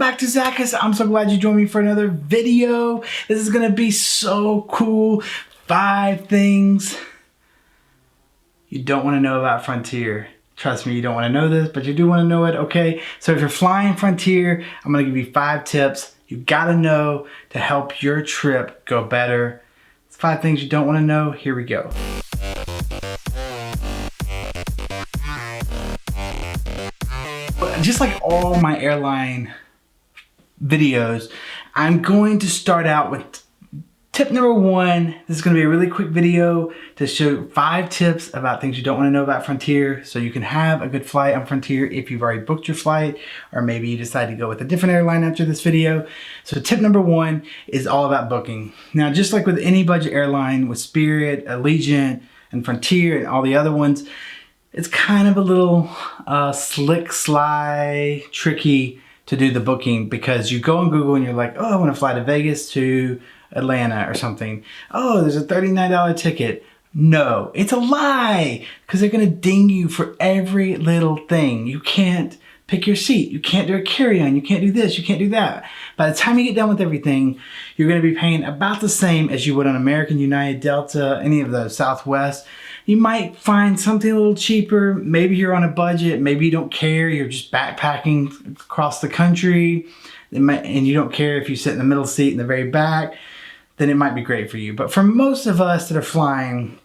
back to Zachus. I'm so glad you joined me for another video. This is gonna be so cool. 5 things you don't wanna know about Frontier. Trust me, you don't wanna know this, but you do wanna know it, okay? So if you're flying Frontier, I'm gonna give you 5 tips you gotta know to help your trip go better. It's 5 things you don't wanna know. Here we go. Just like all my airline videos, I'm going to start out with tip number 1. This is going to be a really quick video to show 5 tips about things you don't want to know about Frontier so you can have a good flight on Frontier if you've already booked your flight, or maybe you decide to go with a different airline after this video. So tip number 1 is all about booking. Now, just like with any budget airline, with Spirit, Allegiant, and Frontier, and all the other ones, it's kind of a little slick, sly, tricky to do the booking, because you go on Google and you're like, oh, I want to fly to Vegas to Atlanta or something. Oh, there's a $39 ticket. No, it's a lie, because they're going to ding you for every little thing. You can't pick your seat. You can't do a carry-on. You can't do this. You can't do that. By the time you get done with everything, you're going to be paying about the same as you would on American, United, Delta, any of those, Southwest. You might find something a little cheaper. Maybe you're on a budget. Maybe you don't care. You're just backpacking across the country, and you don't care if you sit in the middle seat in the very back. Then it might be great for you. But for most of us that are flying,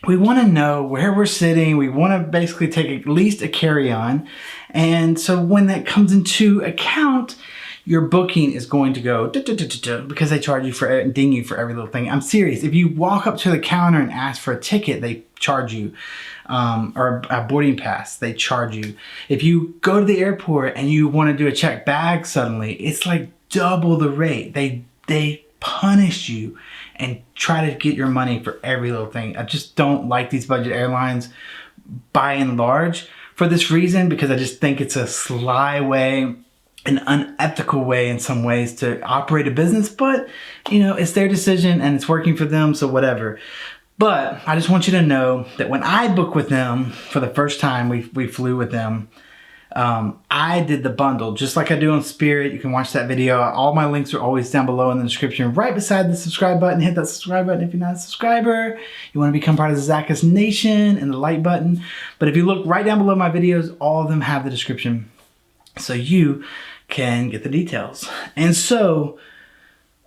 we want to know where we're sitting. We want to basically take at least a carry-on. And so when that comes into account, your booking is going to go because they charge you for and ding you for every little thing. I'm serious. If you walk up to the counter and ask for a ticket, they charge you, or a boarding pass, they charge you. If you go to the airport and you want to do a checked bag suddenly, it's like double the rate. They punish you and try to get your money for every little thing. I just don't like these budget airlines by and large for this reason, because I just think it's a sly way, an unethical way in some ways to operate a business. But you know, it's their decision and it's working for them, so whatever. But I just want you to know that when I booked with them for the first time, we flew with them, I did the bundle just like I do on Spirit. You can watch that video. All my links are always down below in the description, right beside the subscribe button. Hit that subscribe button if you're not a subscriber. You want to become part of the Zachus Nation, and the like button. But if you look right down below my videos, all of them have the description, so you can get the details. And so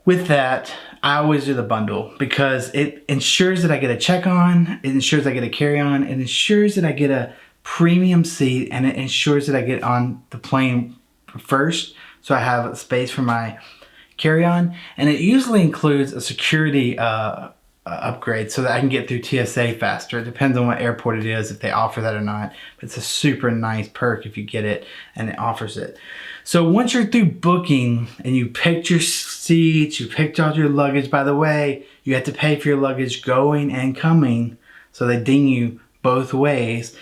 with that, I always do the bundle because it ensures that I get a check-on, it ensures I get a carry-on, it ensures that I get a premium seat, and it ensures that I get on the plane first, so I have space for my carry-on. And it usually includes a security upgrade so that I can get through TSA faster. It depends on what airport it is, if they offer that or not. But it's a super nice perk if you get it and it offers it. So once you're through booking and you picked your seats, you picked out your luggage. By the way, you have to pay for your luggage going and coming, so they ding you both ways.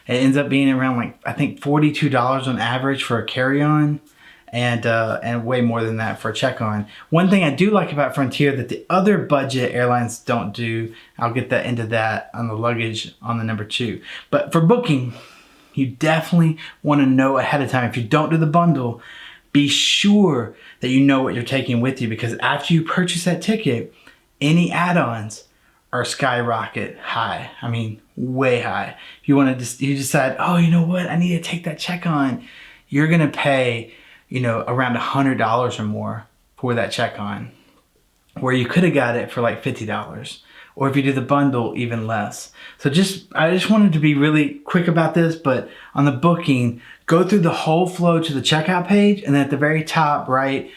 It ends up being around, like, I think $42 on average for a carry-on, and way more than that for a check-on. One thing I do like about Frontier that the other budget airlines don't do, I'll get into that on the luggage on the number 2. But for booking, you definitely want to know ahead of time. If you don't do the bundle, be sure that you know what you're taking with you, because after you purchase that ticket, any add-ons are skyrocket high. I mean, way high. If you want to you decide, oh, you know what, I need to take that check-on, you're gonna pay, you know, around $100 or more for that check-on, where you could have got it for like $50. Or if you do the bundle, even less. So I just wanted to be really quick about this, but on the booking, go through the whole flow to the checkout page, and then at the very top right,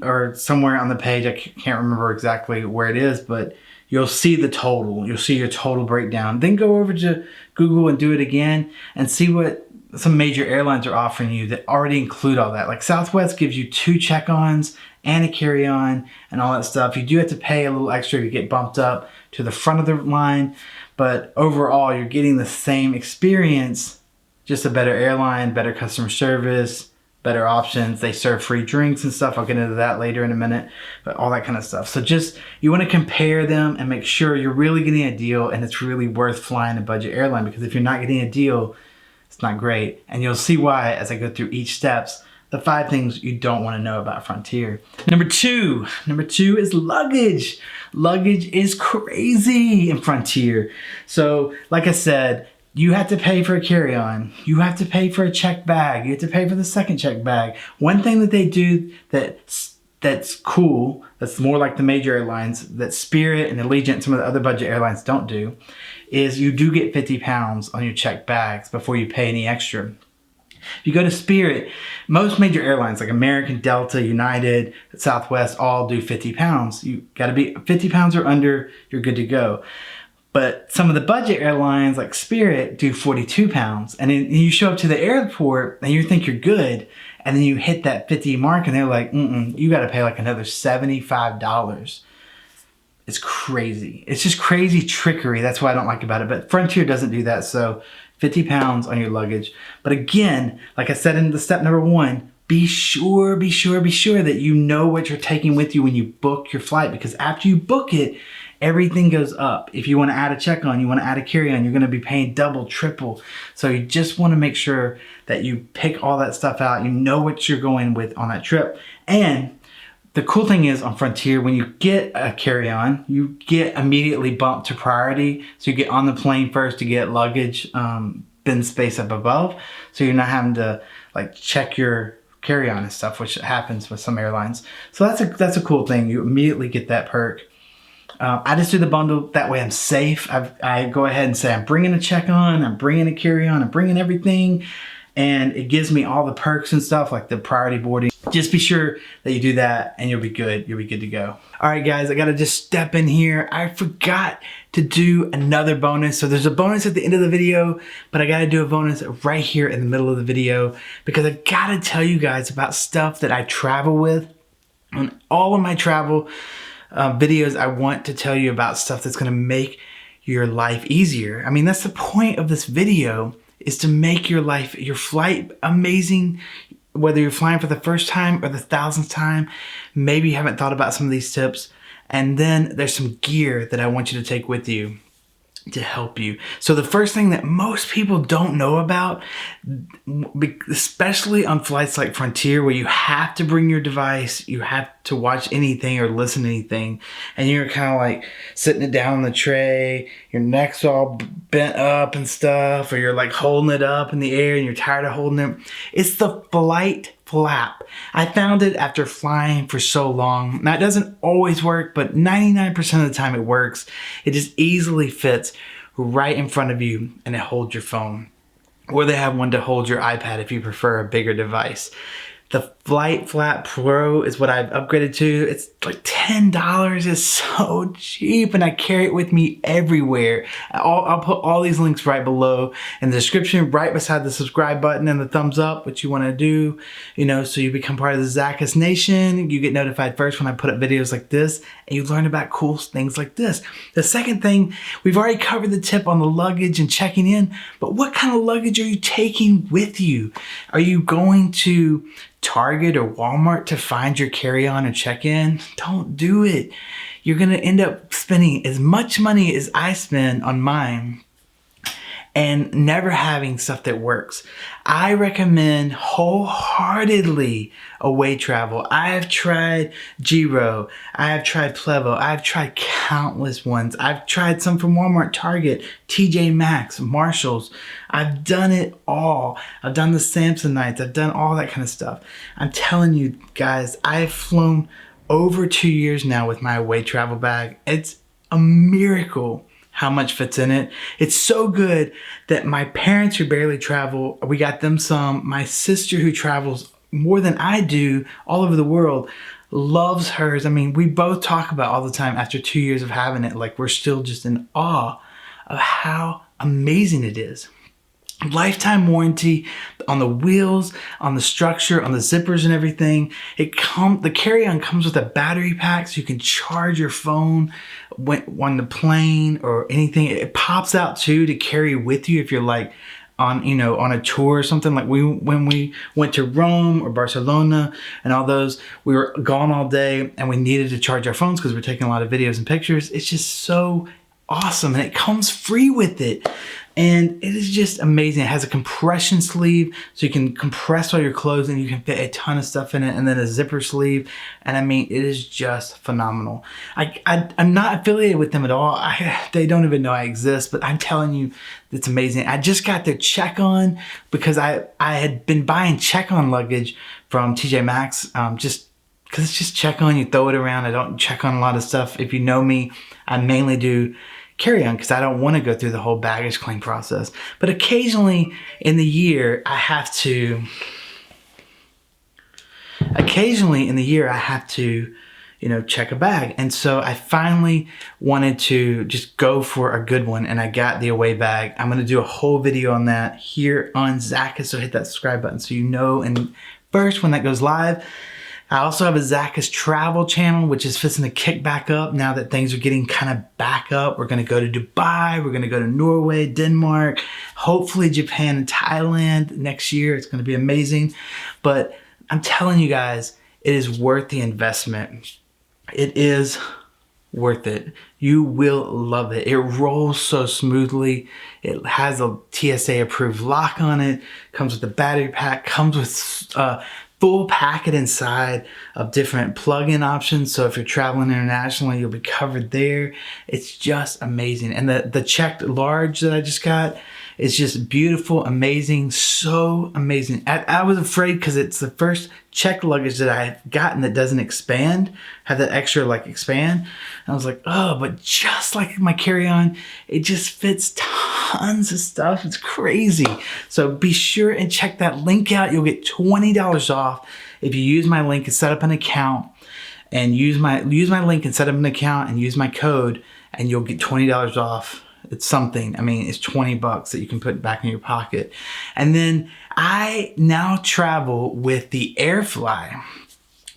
or somewhere on the page, I can't remember exactly where it is, but you'll see the total. You'll see your total breakdown. Then go over to Google and do it again and see what some major airlines are offering you that already include all that. Like Southwest gives you 2 check-ons and a carry-on and all that stuff. You do have to pay a little extra to get bumped up to the front of the line, but overall you're getting the same experience, just a better airline, better customer service, better options. They serve free drinks and stuff. I'll get into that later in a minute, but all that kind of stuff. So just, you want to compare them and make sure you're really getting a deal and it's really worth flying a budget airline, because if you're not getting a deal, it's not great. And you'll see why as I go through each steps the 5 things you don't want to know about Frontier. Number two is luggage. Luggage is crazy in Frontier. So like I said, you have to pay for a carry-on. You have to pay for a checked bag. You have to pay for the second checked bag. One thing that they do that's cool, that's more like the major airlines, that Spirit and Allegiant and some of the other budget airlines don't do, is you do get 50 pounds on your checked bags before you pay any extra. If you go to Spirit, most major airlines like American, Delta, United, Southwest all do 50 pounds. You gotta be 50 pounds or under, you're good to go. But some of the budget airlines like Spirit do 42 pounds. And then you show up to the airport and you think you're good. And then you hit that 50 mark and they're like, you got to pay like another $75. It's crazy. It's just crazy trickery. That's what I don't like about it. But Frontier doesn't do that. So 50 pounds on your luggage. But again, like I said in the step number 1, be sure that you know what you're taking with you when you book your flight. Because after you book it, everything goes up. If you want to add a check-on, you want to add a carry-on, you're going to be paying double, triple. So you just want to make sure that you pick all that stuff out. You know what you're going with on that trip. And the cool thing is on Frontier, when you get a carry-on, you get immediately bumped to priority. So you get on the plane first to get luggage, bin space up above. So you're not having to like check your carry-on and stuff, which happens with some airlines. So that's a cool thing. You immediately get that perk. I just do the bundle, that way I'm safe. I go ahead and say I'm bringing a check-on, I'm bringing a carry-on, I'm bringing everything, and it gives me all the perks and stuff like the priority boarding. Just be sure that you do that and you'll be good. You'll be good to go. All right, guys, I gotta just step in here. I forgot to do another bonus. So there's a bonus at the end of the video, but I gotta do a bonus right here in the middle of the video because I gotta tell you guys about stuff that I travel with. On all of my travel videos, I want to tell you about stuff that's going to make your life easier. I mean, that's the point of this video, is to make your life, your flight amazing. Whether you're flying for the first time or the 1000th time, maybe you haven't thought about some of these tips. And then there's some gear that I want you to take with you to help you. So the first thing that most people don't know about, especially on flights like Frontier, where you have to bring your device, you have to watch anything or listen to anything, and you're kind of like sitting it down on the tray, your neck's all bent up and stuff, or you're like holding it up in the air and you're tired of holding it. It's the flight flap. I found it after flying for so long. Now, it doesn't always work, but 99% of the time it works. It just easily fits right in front of you and it holds your phone. Or they have one to hold your iPad if you prefer a bigger device. The Flight Flap Pro is what I've upgraded to. It's like $10. It's so cheap and I carry it with me everywhere. I'll put all these links right below in the description, right beside the subscribe button and the thumbs up, what you want to do, you know, so you become part of the Zachus Nation. You get notified first when I put up videos like this and you learn about cool things like this. The second thing, we've already covered the tip on the luggage and checking in, but what kind of luggage are you taking with you? Are you going to Target or Walmart to find your carry-on and check-in? Don't do it. You're gonna end up spending as much money as I spend on mine and never having stuff that works. I recommend wholeheartedly away travel. I have tried Giro, I have tried Plevo, I've tried countless ones. I've tried some from Walmart, Target, TJ Maxx, Marshalls. I've done it all. I've done the Samsonites, I've done all that kind of stuff. I'm telling you guys, I've flown over 2 years now with my away travel bag. It's a miracle how much fits in it. It's so good that my parents who barely travel, we got them some. My sister who travels more than I do all over the world loves hers. I mean, we both talk about all the time after 2 years of having it, like we're still just in awe of how amazing it is. Lifetime warranty on the wheels, on the structure, on the zippers and everything. The carry-on comes with a battery pack so you can charge your phone on the plane or anything. It pops out too to carry with you if you're like on a tour or something. Like when we went to Rome or Barcelona and all those, we were gone all day and we needed to charge our phones because we're taking a lot of videos and pictures. It's just so awesome, and it comes free with it. And it is just amazing. It has a compression sleeve, so you can compress all your clothes and you can fit a ton of stuff in it, and then a zipper sleeve. And I mean, it is just phenomenal. I'm not affiliated with them at all. They don't even know I exist, but I'm telling you, it's amazing. I just got their check-on because I had been buying check-on luggage from TJ Maxx, just because it's just check-on, you throw it around. I don't check on a lot of stuff. If you know me, I mainly do carry-on because I don't want to go through the whole baggage claim process. But occasionally in the year, I have to, you know, check a bag. And so I finally wanted to just go for a good one, and I got the away bag. I'm going to do a whole video on that here on Zachus, so hit that subscribe button so you know and first when that goes live. I also have a Zachus travel channel, which is fixing to kick back up now that things are getting kind of back up. We're going to go to Dubai. We're going to go to Norway, Denmark, hopefully Japan and Thailand next year. It's going to be amazing. But I'm telling you guys, it is worth the investment. It is worth it. You will love it. It rolls so smoothly. It has a TSA approved lock on it. Comes with a battery pack. Comes with full packet inside of different plug-in options. So if you're traveling internationally, you'll be covered there. It's just amazing. And the checked large that I just got is just beautiful, amazing, so amazing. I was afraid because it's the first checked luggage that I've gotten that doesn't expand, have that extra like expand. And I was like, oh, but just like my carry-on, it just fits tons of stuff. It's crazy. So be sure and check that link out. You'll get $20 off if you use my link and set up an account, and use my link and set up an account and use my code, and you'll get $20 off. It's something. I mean, it's 20 bucks that you can put back in your pocket. And then I now travel with the AirFly.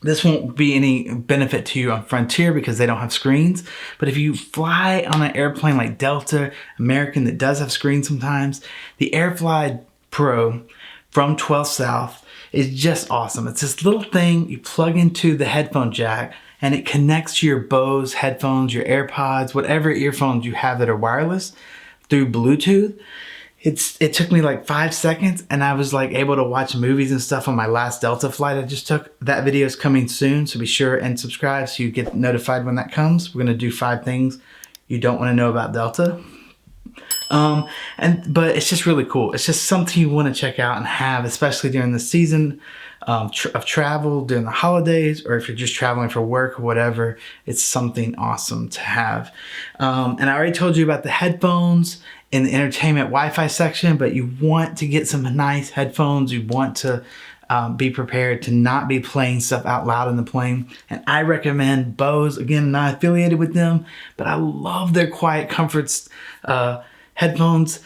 This won't be any benefit to you on Frontier because they don't have screens. But if you fly on an airplane like Delta, American, that does have screens sometimes, the AirFly Pro from 12 South is just awesome. It's this little thing you plug into the headphone jack, and it connects to your Bose headphones, your AirPods, whatever earphones you have that are wireless through Bluetooth. It took me like 5 seconds, and I was like able to watch movies and stuff on my last Delta flight I just took. That video is coming soon, so be sure and subscribe so you get notified when that comes. We're gonna do 5 things you don't wanna know about Delta. But it's just really cool. It's just something you wanna check out and have, especially during the season of travel, during the holidays, or if you're just traveling for work or whatever. It's something awesome to have. And I already told you about the headphones in the entertainment Wi-Fi section, but you want to get some nice headphones. You want to be prepared to not be playing stuff out loud in the plane. And I recommend Bose. Again, not affiliated with them, but I love their Quiet Comforts headphones.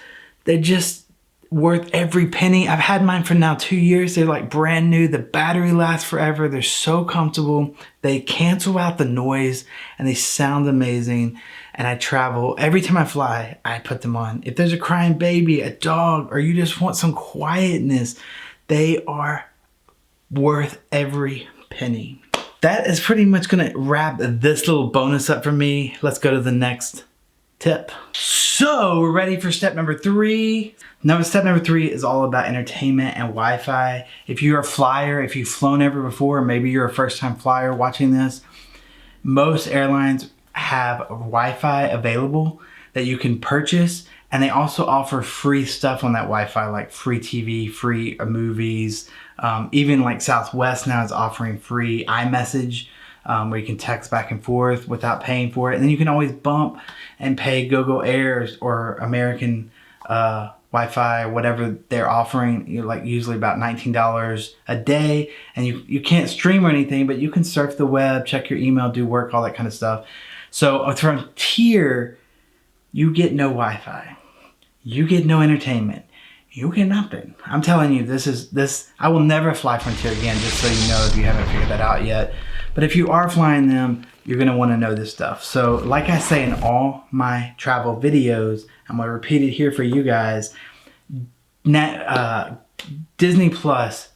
They're just worth every penny. I've had mine for now 2 years. They're like brand new. The battery lasts forever. They're so comfortable. They cancel out the noise and they sound amazing. And I travel, every time I fly, I put them on. If there's a crying baby, a dog, or you just want some quietness, they are worth every penny. That is pretty much gonna wrap this little bonus up for me. Let's go to the next tip. So we're ready for step number 3. Step number 3 is all about entertainment and Wi-Fi. If you're a flyer, if you've flown ever before, maybe you're a first-time flyer watching this, most airlines have Wi-Fi available that you can purchase, and they also offer free stuff on that Wi-Fi, like free TV, free movies. Even like Southwest now is offering free iMessage, where you can text back and forth without paying for it. And then you can always bump and pay GoGo Air or American Wi-Fi, whatever they're offering. You're like usually about $19 a day, and you can't stream or anything, but you can surf the web, check your email, do work, all that kind of stuff. So with Frontier, you get no Wi-Fi, you get no entertainment, you get nothing. I'm telling you, I will never fly Frontier again, just so you know if you haven't figured that out yet. But if you are flying them, you're gonna wanna know this stuff. So like I say in all my travel videos, I'm gonna repeat it here for you guys, Disney Plus,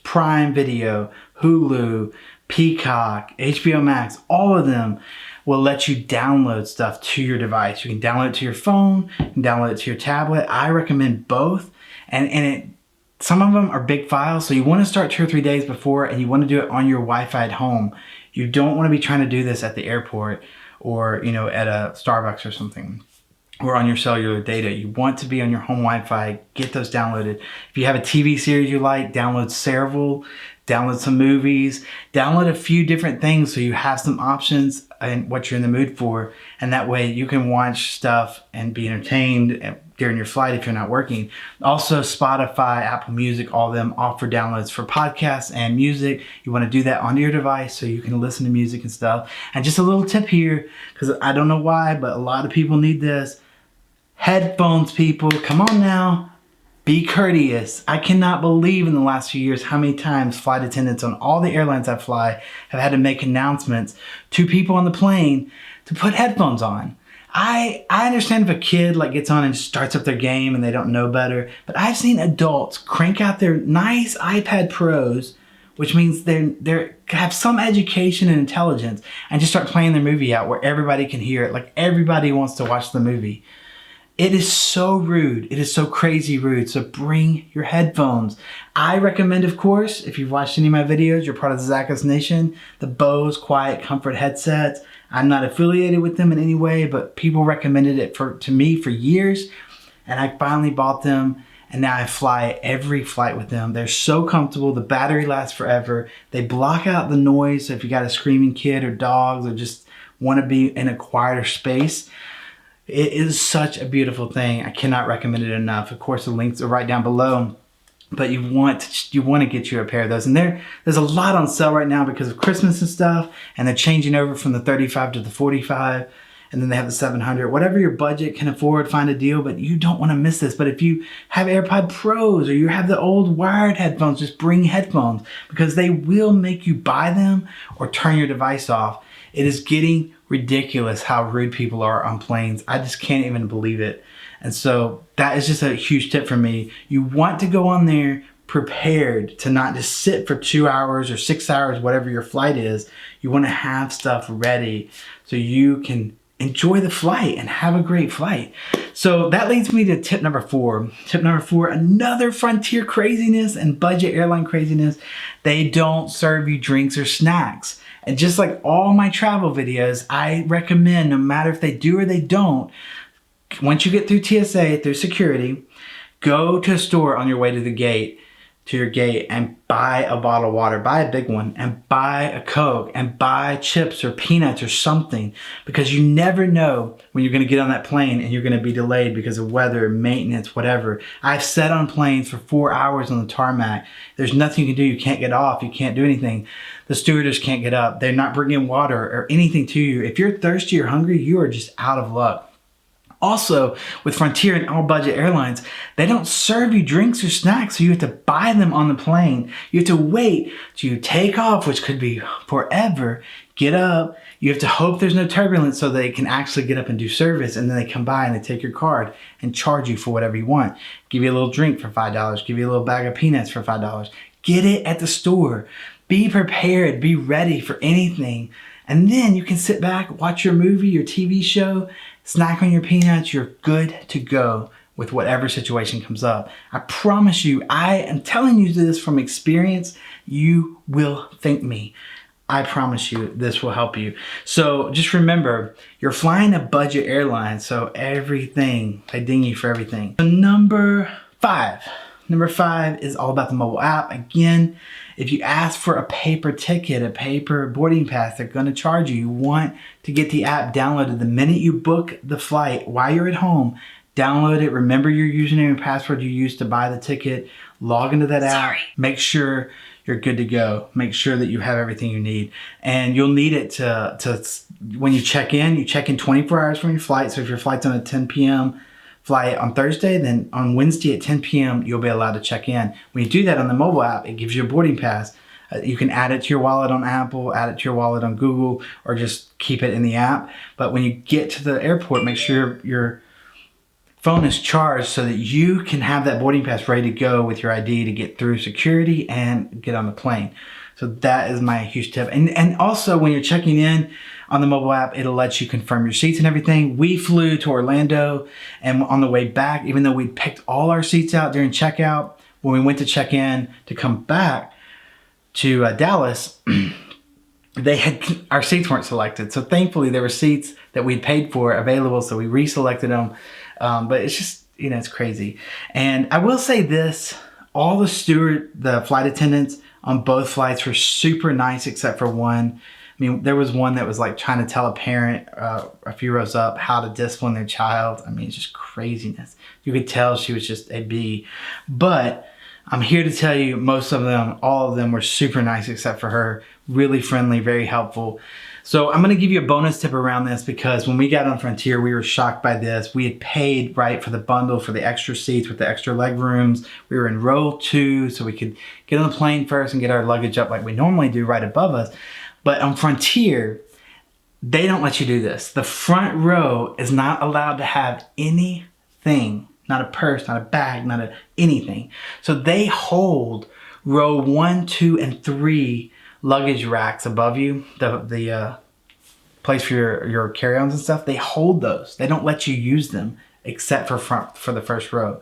Prime Video, Hulu, Peacock, HBO Max, all of them will let you download stuff to your device. You can download it to your phone, you can download it to your tablet. I recommend both. Some of them are big files, so you want to start 2 or 3 days before, and you want to do it on your Wi-Fi at home. You don't want to be trying to do this at the airport or at a Starbucks or something, or on your cellular data. You want to be on your home Wi-Fi. Get those downloaded. If you have a TV series you like, download several, download some movies, download a few different things so you have some options and what you're in the mood for, and that way you can watch stuff and be entertained during your flight if you're not working. Also, Spotify, Apple Music, all of them offer downloads for podcasts and music. You want to do that onto your device so you can listen to music and stuff. And just a little tip here, because I don't know why, but a lot of people need this. Headphones, people, come on now. Be courteous. I cannot believe in the last few years how many times flight attendants on all the airlines I fly have had to make announcements to people on the plane to put headphones on. I understand if a kid gets on and starts up their game and they don't know better, but I've seen adults crank out their nice iPad Pros, which means they have some education and intelligence, and just start playing their movie out where everybody can hear it, like everybody wants to watch the movie. It is so rude. It is so crazy rude. So bring your headphones. I recommend, of course, if you've watched any of my videos, you're part of the Zachus Nation, the Bose Quiet Comfort headsets. I'm not affiliated with them in any way, but people recommended it to me for years, and I finally bought them, and now I fly every flight with them. They're so comfortable. The battery lasts forever. They block out the noise, so if you got a screaming kid or dogs or just want to be in a quieter space, it is such a beautiful thing. I cannot recommend it enough. Of course, the links are right down below, but you want to get you a pair of those. And there's a lot on sale right now because of Christmas and stuff, and they're changing over from the 35 to the 45, and then they have the 700. Whatever your budget can afford, find a deal, but you don't want to miss this. But if you have AirPod Pros or you have the old wired headphones, just bring headphones, because they will make you buy them or turn your device off. It is getting ridiculous how rude people are on planes. I just can't even believe it. And so that is just a huge tip for me. You want to go on there prepared to not just sit for 2 hours or 6 hours, whatever your flight is. You want to have stuff ready so you can enjoy the flight and have a great flight. So that leads me to tip number 4. Tip number 4, another Frontier craziness and budget airline craziness. They don't serve you drinks or snacks. And just like all my travel videos, I recommend, no matter if they do or they don't, once you get through TSA, through security, go to a store on your way to your gate, and buy a bottle of water, buy a big one, and buy a Coke, and buy chips or peanuts or something, because you never know when you're going to get on that plane and you're going to be delayed because of weather, maintenance, whatever. I've sat on planes for 4 hours on the tarmac. There's nothing you can do. You can't get off. You can't do anything. The stewardess can't get up. They're not bringing water or anything to you. If you're thirsty or hungry, you are just out of luck. Also, with Frontier and all budget airlines, they don't serve you drinks or snacks, so you have to buy them on the plane. You have to wait till you take off, which could be forever, get up. You have to hope there's no turbulence so they can actually get up and do service, and then they come by and they take your card and charge you for whatever you want. Give you a little drink for $5, give you a little bag of peanuts for $5. Get it at the store. Be prepared, be ready for anything. And then you can sit back, watch your movie, your TV show, snack on your peanuts. You're good to go with whatever situation comes up. I promise you, I am telling you this from experience. You will thank me. I promise you this will help you. So just remember, you're flying a budget airline, so everything, they ding you for everything. So number 5 is all about the mobile app. Again, if you ask for a paper ticket, a paper boarding pass, they're gonna charge you. You want to get the app downloaded the minute you book the flight while you're at home. Download it, remember your username and password you used to buy the ticket, log into that app, make sure you're good to go. Make sure that you have everything you need. And you'll need it to when you check in 24 hours from your flight. So if your flight's on a 10 p.m. flight on Thursday, then on Wednesday at 10 p.m. you'll be allowed to check in. When you do that on the mobile app, it gives you a boarding pass. You can add it to your wallet on Apple, add it to your wallet on Google, or just keep it in the app. But when you get to the airport, make sure your phone is charged so that you can have that boarding pass ready to go with your ID to get through security and get on the plane. So that is my huge tip. And also when you're checking in on the mobile app, it'll let you confirm your seats and everything. We flew to Orlando, and on the way back, even though we'd picked all our seats out during checkout, when we went to check in to come back to Dallas, our seats weren't selected. So thankfully there were seats that we'd paid for available, so we reselected them. But it's just, it's crazy. And I will say this, all the flight attendants on both flights were super nice except for one. I mean, there was one that was like trying to tell a parent a few rows up how to discipline their child. I mean, it's just craziness. You could tell she was just a bee. But I'm here to tell you, all of them were super nice except for her. Really friendly, very helpful. So I'm going to give you a bonus tip around this, because when we got on Frontier, we were shocked by this. We had paid, right, for the bundle, for the extra seats with the extra leg rooms. We were in row 2, so we could get on the plane first and get our luggage up like we normally do right above us. But on Frontier, they don't let you do this. The front row is not allowed to have anything, not a purse, not a bag, not anything. So they hold row 1, 2, and 3 luggage racks above you, the place for your carry-ons and stuff. They hold those. They don't let you use them except for the first row.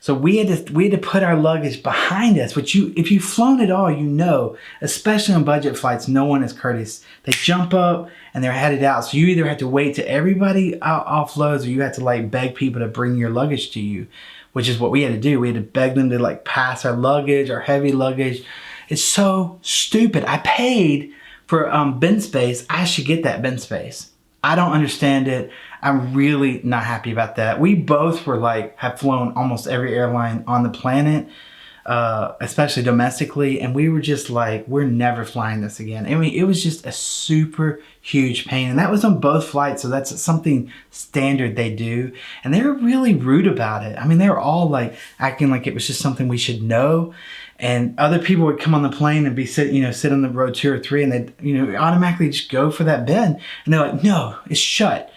So we had to put our luggage behind us, which if you've flown at all, especially on budget flights, no one is courteous. They jump up and they're headed out. So you either have to wait till everybody offloads, or you have to like beg people to bring your luggage to you, which is what we had to do. We had to beg them to like pass our luggage, our heavy luggage. It's so stupid. I paid for bin space. I should get that bin space. I don't understand it. I'm really not happy about that. We both have flown almost every airline on the planet, especially domestically. And we were just like, we're never flying this again. I mean, it was just a super huge pain. And that was on both flights. So that's something standard they do. And they were really rude about it. I mean, they were all like acting like it was just something we should know. And other people would come on the plane and sit on the row 2 or 3, and they'd, automatically just go for that bin. And they're like, no, it's shut,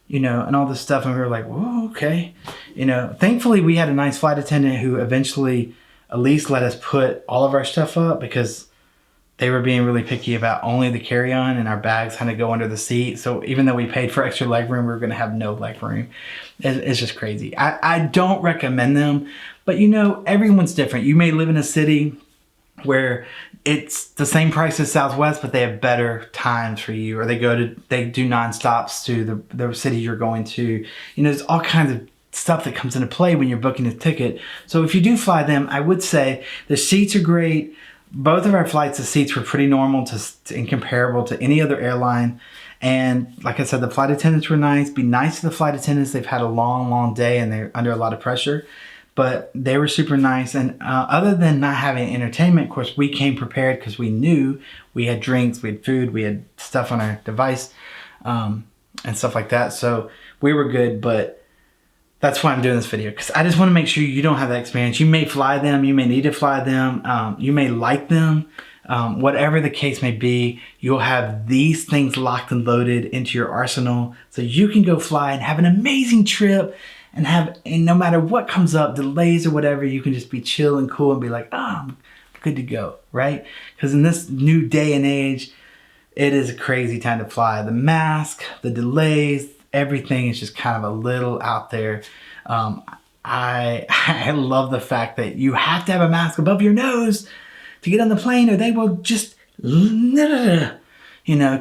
and all this stuff. And we were like, whoa, okay. Thankfully we had a nice flight attendant who eventually at least let us put all of our stuff up, because they were being really picky about only the carry-on, and our bags had to go under the seat. So even though we paid for extra leg room, we were going to have no leg room. It's just crazy. I don't recommend them, but everyone's different. You may live in a city where it's the same price as Southwest, but they have better times for you, or they do nonstops to the city you're going to. There's all kinds of stuff that comes into play when you're booking a ticket. So if you do fly them, I would say the seats are great. Both of our flights, the seats were pretty normal and comparable to any other airline. And like I said, the flight attendants were nice. Be nice to the flight attendants. They've had a long, long day and they're under a lot of pressure. But they were super nice. And other than not having entertainment, of course, we came prepared because we knew we had drinks, we had food, we had stuff on our device, and stuff like that. So we were good, but that's why I'm doing this video, because I just want to make sure you don't have that experience. You may fly them, you may need to fly them, you may like them, whatever the case may be, you'll have these things locked and loaded into your arsenal so you can go fly and have an amazing trip, and no matter what comes up, delays or whatever, you can just be chill and cool and be like, I'm good to go, right? Because in this new day and age, it is a crazy time to fly. The mask, the delays, everything is just kind of a little out there. I love the fact that you have to have a mask above your nose to get on the plane, or they will just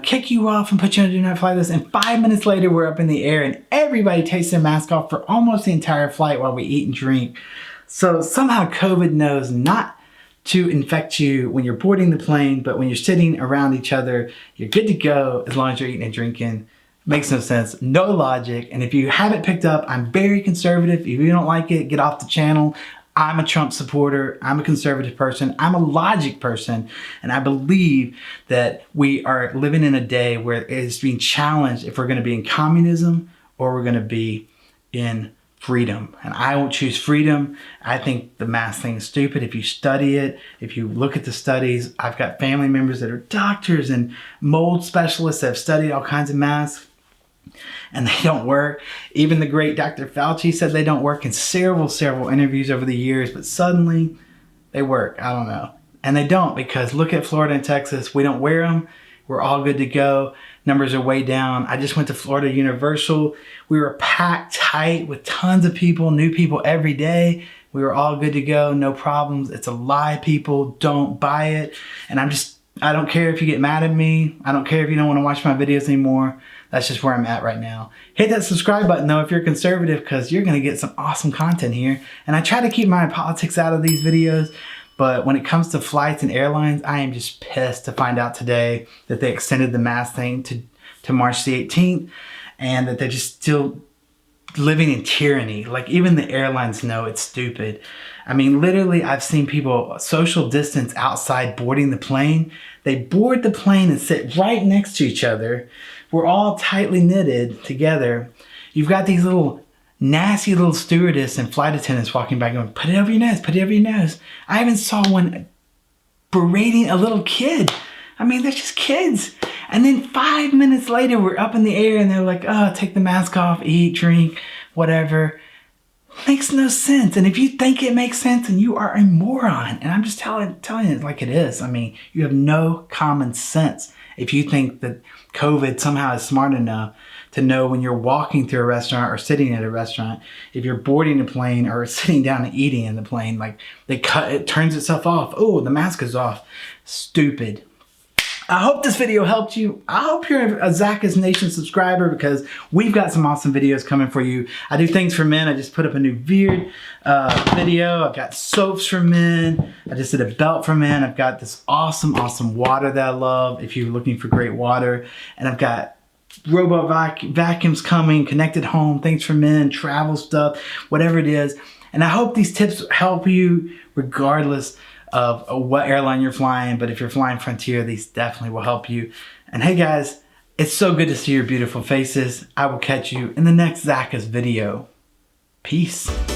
kick you off and put you on do not fly list. And 5 minutes later, we're up in the air and everybody takes their mask off for almost the entire flight while we eat and drink. So somehow COVID knows not to infect you when you're boarding the plane, but when you're sitting around each other, you're good to go as long as you're eating and drinking. Makes no sense, no logic. And if you haven't picked up, I'm very conservative. If you don't like it, get off the channel. I'm a Trump supporter. I'm a conservative person. I'm a logic person. And I believe that we are living in a day where it is being challenged if we're going to be in communism or we're going to be in freedom. And I won't choose freedom. I think the mask thing is stupid. If you study it, if you look at the studies, I've got family members that are doctors and mold specialists that have studied all kinds of masks, and they don't work. Even the great Dr. Fauci said they don't work in several interviews over the years, but suddenly they work. I don't know. And they don't, because look at Florida and Texas. We don't wear them. We're all good to go. Numbers are way down. I just went to Florida Universal. We were packed tight with tons of people, new people every day. We were all good to go, no problems. It's a lie, people. Don't buy it. And I don't care if you get mad at me. I don't care if you don't want to watch my videos anymore. That's just where I'm at right now. Hit that subscribe button though if you're conservative, because you're going to get some awesome content here. And I try to keep my politics out of these videos. But when it comes to flights and airlines, I am just pissed to find out today that they extended the mask thing to March the 18th, and that they're just still living in tyranny. Like, even the airlines know it's stupid. I mean, literally, I've seen people social distance outside boarding the plane. They board the plane and sit right next to each other. We're all tightly knitted together. You've got these little nasty little stewardess and flight attendants walking by going, put it over your nose, put it over your nose. I even saw one berating a little kid. I mean, they're just kids. And then 5 minutes later, we're up in the air and they're like, oh, take the mask off, eat, drink, whatever. Makes no sense. And if you think it makes sense, then you are a moron. And I'm just telling it like it is. I mean, you have no common sense if you think that COVID somehow is smart enough to know when you're walking through a restaurant or sitting at a restaurant, if you're boarding a plane or sitting down and eating in the plane, like it turns itself off. Oh, the mask is off. Stupid. I hope this video helped you. I hope you're a Zachus Nation subscriber, because we've got some awesome videos coming for you. I do things for men. I just put up a new beard video. I've got soaps for men. I just did a belt for men. I've got this awesome water that I love if you're looking for great water. And I've got robot vacuums coming, connected home, things for men, travel stuff, whatever it is. And I hope these tips help you regardless of what airline you're flying. But if you're flying Frontier, these definitely will help you. And hey guys, it's so good to see your beautiful faces. I will catch you in the next Zachus video. Peace.